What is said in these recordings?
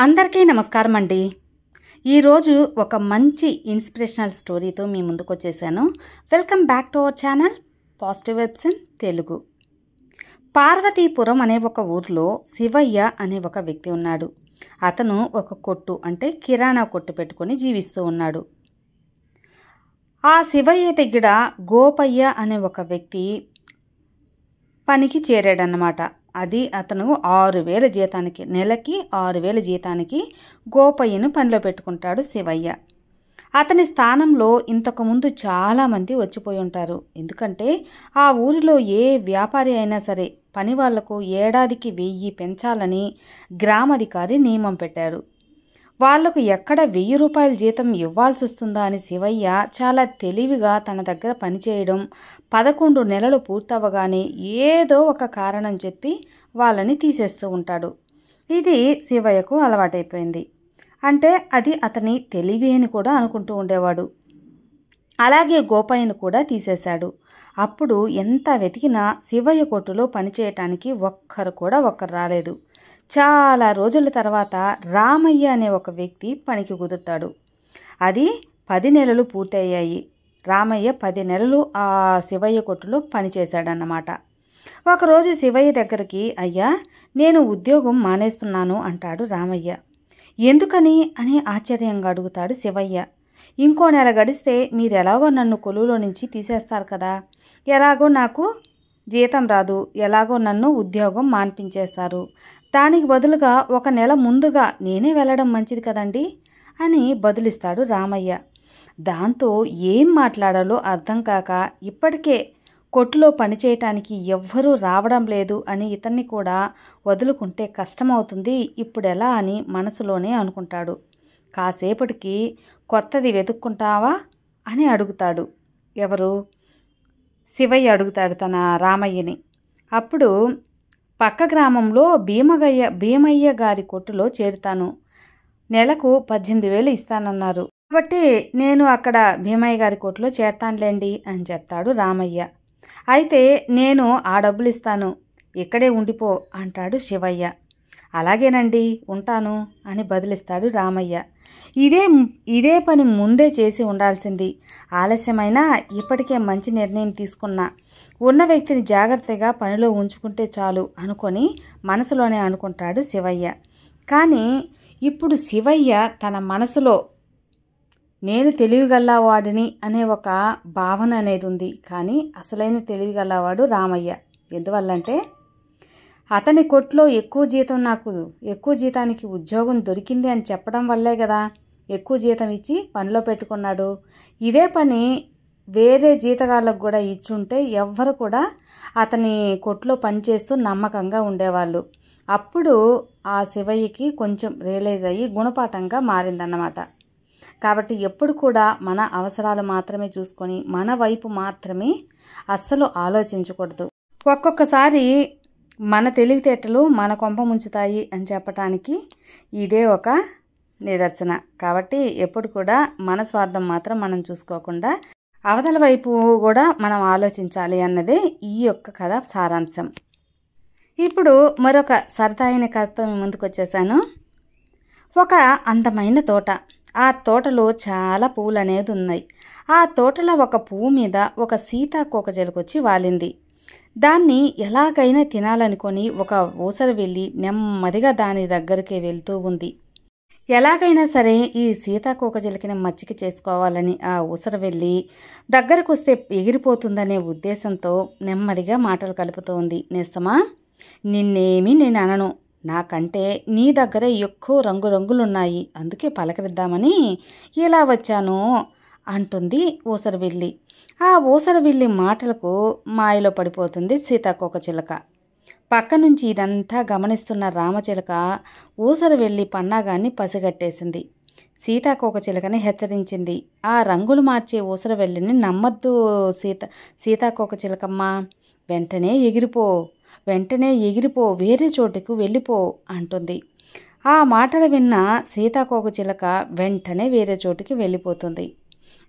అందరికీ నమస్కారం అండి. ఈరోజు ఒక మంచి ఇన్స్పిరేషనల్ స్టోరీతో మీ ముందుకు వచ్చేసాను. Welcome back to our channel positive webs in Telugu. Parvathipuram అనే ఒక ఊరిలో శివయ్య అనే ఒక వ్యక్తి ఉన్నాడు. అతను ఒక కొట్టు అంటే కిరాణా కొట్టు పెట్టుకొని జీవిస్తూ ఉన్నాడు. ఆ శివయ్య దగ్గర గోపయ్య అనే ఒక వ్యక్తి పనికి చేరాడన్నమాట. అది అతను 6,000 జీతానికి, నెలకి 6,000 జీతానికి గోపయ్యను పనిలో పెట్టుకుంటాడు శివయ్య. అతని స్థానంలో ఇంతకుముందు చాలామంది వచ్చిపోయి ఉంటారు. ఎందుకంటే ఆ ఊరిలో ఏ వ్యాపారి అయినా సరే పని వాళ్లకు ఏడాదికి 1000 పెంచాలని గ్రామాధికారి నియమం పెట్టారు. వాళ్లకు ఎక్కడ 1000 రూపాయల జీతం ఇవ్వాల్సి వస్తుందా అని శివయ్య చాలా తెలివిగా తన దగ్గర పనిచేయడం, 11 నెలలు పూర్తవగానే ఏదో ఒక కారణం చెప్పి వాళ్ళని తీసేస్తూ ఉంటాడు. ఇది శివయ్యకు అలవాటైపోయింది. అంటే అది అతని తెలివి అని కూడా అనుకుంటూ ఉండేవాడు. అలాగే గోపయ్యను కూడా తీసేశాడు. అప్పుడు ఎంత వెతికినా శివయ్య కొట్టులో పనిచేయటానికి ఒక్కరు రాలేదు. చాలా రోజుల తర్వాత రామయ్య అనే ఒక వ్యక్తి పనికి కుదురుతాడు. అది 10 నెలలు పూర్తయ్యాయి. రామయ్య 10 నెలలు ఆ శివయ్య కొట్టులో పనిచేశాడన్నమాట. ఒకరోజు శివయ్య దగ్గరికి, అయ్యా నేను ఉద్యోగం మానేస్తున్నాను అంటాడు రామయ్య. ఎందుకని అని ఆశ్చర్యంగా అడుగుతాడు శివయ్య. ఇంకో నెల గడిస్తే మీరు ఎలాగో నన్ను కొలువులో నుంచి తీసేస్తారు కదా, ఎలాగో నాకు జీతం రాదు, ఎలాగో నన్ను ఉద్యోగం మాన్పించేస్తారు, దానికి బదులుగా 1 నెల ముందుగా నేనే వెళ్ళడం మంచిది కదండి అని బదులిస్తాడు రామయ్య. దాంతో ఏం మాట్లాడాలో అర్థం కాక ఇప్పటికే కొట్టులో పనిచేయటానికి ఎవ్వరూ రావడం లేదు అని ఇతన్ని కూడా వదులుకుంటే కష్టమవుతుంది, ఇప్పుడెలా అని మనసులోనే అనుకుంటాడు. కాసేపటికి కొత్తది వెతుక్కుంటావా అని అడుగుతాడు. ఎవరు? శివయ్య అడుగుతాడు తన రామయ్యని. అప్పుడు పక్క గ్రామంలో భీమయ్య గారి కొట్టులో చేరుతాను, నెలకు 18,000 ఇస్తానన్నారు, కాబట్టి నేను అక్కడ భీమయ్య గారి కొట్టులో చేరతానులేండి అని చెప్తాడు రామయ్య. అయితే నేను ఆ డబ్బులు ఇస్తాను, ఇక్కడే ఉండిపో అంటాడు శివయ్య. అలాగేనండి ఉంటాను అని బదిలిస్తాడు రామయ్య. ఇదే పని ముందే చేసి ఉండాల్సింది, ఆలస్యమైనా ఇప్పటికే మంచి నిర్ణయం తీసుకున్నా, ఉన్న వ్యక్తిని జాగ్రత్తగా పనిలో ఉంచుకుంటే చాలు అనుకొని మనసులోనే అనుకుంటాడు శివయ్య. కానీ ఇప్పుడు శివయ్య తన మనసులో నేను తెలివిగల్లవాడిని అనే ఒక భావన అనేది ఉంది. కానీ అసలైన తెలివిగల్లవాడు రామయ్య. ఎందువల్లంటే అతని కొట్లో ఎక్కువ జీతానికి ఉద్యోగం దొరికింది అని చెప్పడం వల్లే కదా ఎక్కువ జీతం ఇచ్చి పనిలో పెట్టుకున్నాడు. ఇదే పని వేరే జీతగాళ్ళకు కూడా ఇచ్చుంటే ఎవ్వరు కూడా అతని కొట్లో పనిచేస్తూ నమ్మకంగా ఉండేవాళ్ళు. అప్పుడు ఆ శివయ్యకి కొంచెం రియలైజ్ అయ్యి గుణపాఠంగా మారిందన్నమాట. కాబట్టి ఎప్పుడు కూడా మన అవసరాలు మాత్రమే చూసుకొని మన వైపు మాత్రమే అస్సలు ఆలోచించకూడదు. ఒక్కొక్కసారి మన తెలివితేటలు మన కొంప ముంచుతాయి అని చెప్పటానికి ఇదే ఒక నిదర్శన. కాబట్టి ఎప్పుడు కూడా మన స్వార్థం మాత్రం మనం చూసుకోకుండా అవతల వైపు కూడా మనం ఆలోచించాలి అన్నదే ఈ యొక్క కథ సారాంశం. ఇప్పుడు మరొక సరదాయిన కథతో ముందుకు వచ్చేసాను. ఒక అందమైన తోట. ఆ తోటలో చాలా పువ్వులు అనేది ఉన్నాయి. ఆ తోటలో ఒక పువ్వు మీద ఒక సీతాకోకచిలుకొచ్చి వాలింది. దాన్ని ఎలాగైనా తినాలనుకొని ఒక ఊసర వెళ్ళి నెమ్మదిగా దాని దగ్గరికి వెళ్తూ ఉంది. ఎలాగైనా సరే ఈ సీతాకోకచిలుకని మచ్చిక చేసుకోవాలని ఆ ఊసర వెళ్ళి దగ్గరకు వస్తే ఎగిరిపోతుందనే ఉద్దేశంతో నెమ్మదిగా మాటలు కలుపుతూ ఉంది. నేస్తమా, నిన్నేమీ నేను అనను, నాకంటే నీ దగ్గర ఎక్కువ రంగులున్నాయి, అందుకే పలకరిద్దామని ఇలా వచ్చాను అంటుంది ఊసరవిల్లి. ఆ ఊసరవిల్లి మాటలకు మాయలో పడిపోతుంది సీతాకోకచిలుక. పక్క నుంచి ఇదంతా గమనిస్తున్న రామచిలుక ఊసరవిల్లి పన్నాగాన్ని పసిగట్టేసింది. సీతాకోకచిలుకని హెచ్చరించింది, ఆ రంగులు మార్చే ఊసరవెల్లిని నమ్మద్దు సీతాకోకచిలుకమ్మ, వెంటనే ఎగిరిపో, వేరే చోటుకు వెళ్ళిపో అంటుంది. ఆ మాటలు విన్న సీతాకోకచిలుక వెంటనే వేరే చోటుకి వెళ్ళిపోతుంది.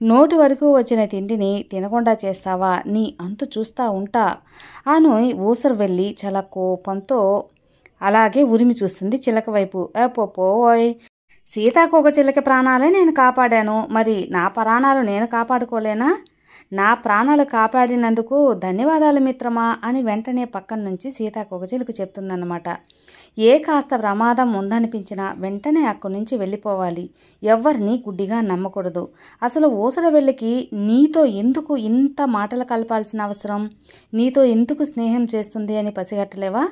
నోటి వరకు వచ్చిన తిండిని తినకుండా చేస్తావా, నీ అంతు చూస్తా ఉంటా అని ఊసరవెల్లి చాలా కోపంతో అలాగే ఉరిమి చూస్తుంది చిలక వైపు. పోయ్, సీతాకోకచిలక ప్రాణాలే నేను కాపాడాను, మరి నా ప్రాణాలు నేను కాపాడుకోలేనా? నా ప్రాణాలు కాపాడినందుకు ధన్యవాదాలు మిత్రమా అని వెంటనే పక్కన నుంచి సీతాకోకచిలుక చెప్తుందన్నమాట. ఏ కాస్త ప్రమాదం ఉందనిపించినా వెంటనే అక్కడి నుంచి వెళ్ళిపోవాలి. ఎవ్వరిని గుడ్డిగా నమ్మకూడదు. అసలు ఊసరవెల్లికి నీతో ఎందుకు ఇంత మాటలు కలపాల్సిన అవసరం? నీతో ఎందుకు స్నేహం చేస్తుంది అని పసిగట్టలేవా?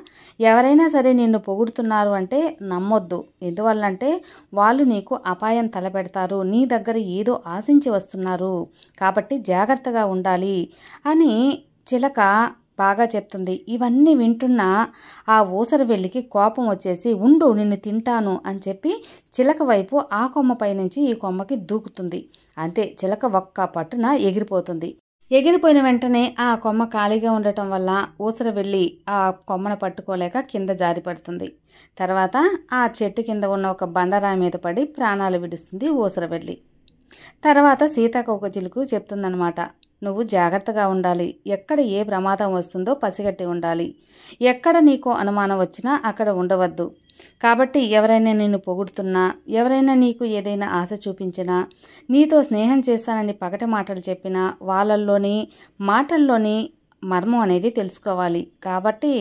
ఎవరైనా సరే నిన్ను పొగుడుతున్నారు అంటే నమ్మొద్దు. ఎందువల్లంటే వాళ్ళు నీకు అపాయం తలపెడతారు. నీ దగ్గర ఏదో ఆశించి వస్తున్నారు. కాబట్టి జాగ్రత్తగా ఉండాలి అని చిలక బాగా చెప్తుంది. ఇవన్నీ వింటున్న ఆ ఊసరవెల్లికి కోపం వచ్చేసి, ఉండు నిన్ను తింటాను అని చెప్పి చిలక వైపు ఆ కొమ్మపై నుంచి ఈ కొమ్మకి దూకుతుంది. అంతే, చిలక ఒక్క పట్టున ఎగిరిపోతుంది. ఎగిరిపోయిన వెంటనే ఆ కొమ్మ ఖాళీగా ఉండటం వల్ల ఊసరవెల్లి ఆ కొమ్మను పట్టుకోలేక కింద జారి పడుతుంది. తర్వాత ఆ చెట్టు కింద ఉన్న ఒక బండరాయి మీద పడి ప్రాణాలు విడుస్తుంది ఊసరవెల్లి. తర్వాత సీతాకోకచిలుక చెప్తుందనమాట, నువ్వు జాగ్రత్తగా ఉండాలి. ఎక్కడ ఏ ప్రమాదం వస్తుందో పసిగట్టి ఉండాలి. ఎక్కడ నీకు అనుమానం వచ్చినా అక్కడ ఉండవద్దు. కాబట్టి ఎవరైనా నిన్ను పొగుడుతున్నా, ఎవరైనా నీకు ఏదైనా ఆశ చూపించినా, నీతో స్నేహం చేస్తానని పగటి మాటలు చెప్పినా వాళ్ళల్లోని మాటల్లోని మర్మం అనేది తెలుసుకోవాలి. కాబట్టి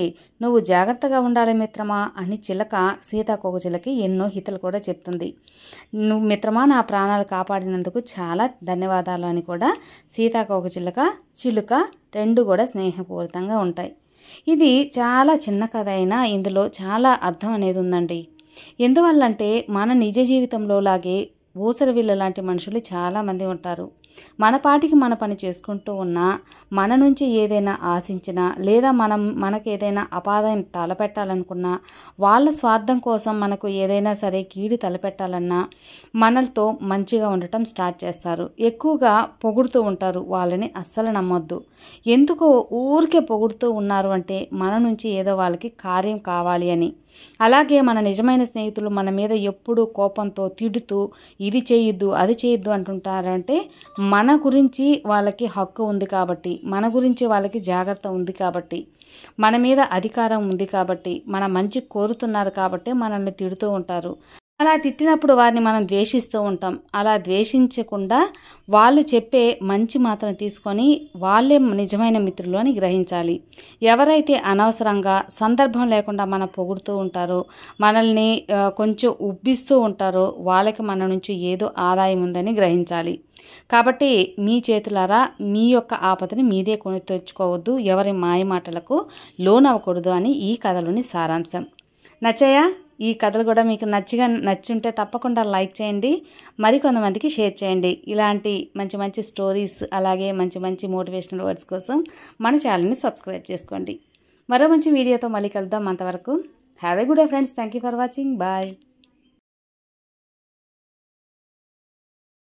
నువ్వు జాగ్రత్తగా ఉండాలి మిత్రమా అని చిలక సీతాకోకచిలకి ఎన్నో హితలు కూడా చెప్తుంది. నువ్వు మిత్రమా నా ప్రాణాలు కాపాడినందుకు చాలా ధన్యవాదాలు అని కూడా చిలుక రెండు కూడా స్నేహపూరితంగా ఉంటాయి. ఇది చాలా చిన్న కథ అయినా ఇందులో చాలా అర్థం అనేది ఉందండి. ఎందువల్లంటే మన నిజ జీవితంలో లాగే ఊసరవిల్ల లాంటి మనుషులు చాలామంది ఉంటారు. మన పాటికి మన పని చేసుకుంటూ ఉన్నా, మన నుంచి ఏదైనా ఆశించినా, లేదా మనకు ఏదైనా అపాయం తలపెట్టాలనుకున్నా, వాళ్ళ స్వార్థం కోసం మనకు ఏదైనా సరే కీడు తలపెట్టాలన్నా మనలతో మంచిగా ఉండటం స్టార్ట్ చేస్తారు. ఎక్కువగా పొగుడుతూ ఉంటారు. వాళ్ళని అస్సలు నమ్మొద్దు. ఎందుకు ఊరికే పొగుడుతూ ఉన్నారు అంటే మన నుంచి ఏదో వాళ్ళకి కార్యం కావాలి అని. అలాగే మన నిజమైన స్నేహితులు మన మీద ఎప్పుడూ కోపంతో తిడుతూ ఇది చేయొద్దు అది చేయొద్దు అంటుంటారంటే మన గురించి వాళ్ళకి హక్కు ఉంది కాబట్టి, మన గురించి వాళ్ళకి జాగ్రత్త ఉంది కాబట్టి, మన మీద అధికారం ఉంది కాబట్టి, మన మంచి కోరుతున్నారు కాబట్టి మనల్ని తిడుతూ ఉంటారు. అలా తిట్టినప్పుడు వారిని మనం ద్వేషిస్తూ ఉంటాం. అలా ద్వేషించకుండా వాళ్ళు చెప్పే మంచి మాత్రం తీసుకొని వాళ్ళే నిజమైన మిత్రులు అని గ్రహించాలి. ఎవరైతే అనవసరంగా సందర్భం లేకుండా మనం పొగుడుతూ ఉంటారో, మనల్ని కొంచెం ఉబ్బిస్తూ ఉంటారో వాళ్ళకి మన నుంచి ఏదో ఆదాయం ఉందని గ్రహించాలి. కాబట్టి మీ చేతులారా మీ యొక్క ఆపదని మీదే కొని తెచ్చుకోవద్దు, ఎవరి మాయ మాటలకు లోనవ్వకూడదు అని ఈ కథలోని సారాంశం. నచ్చాయా? ఈ కథలు కూడా మీకు నచ్చుంటే తప్పకుండా లైక్ చేయండి, మరికొంతమందికి షేర్ చేయండి. ఇలాంటి మంచి మంచి స్టోరీస్ అలాగే మంచి మంచి మోటివేషనల్ వర్డ్స్ కోసం మన ఛానల్ని సబ్స్క్రైబ్ చేసుకోండి. మరో మంచి వీడియోతో మళ్ళీ కలుద్దాం. అంతవరకు have a good day friends. Thank you for watching. Bye.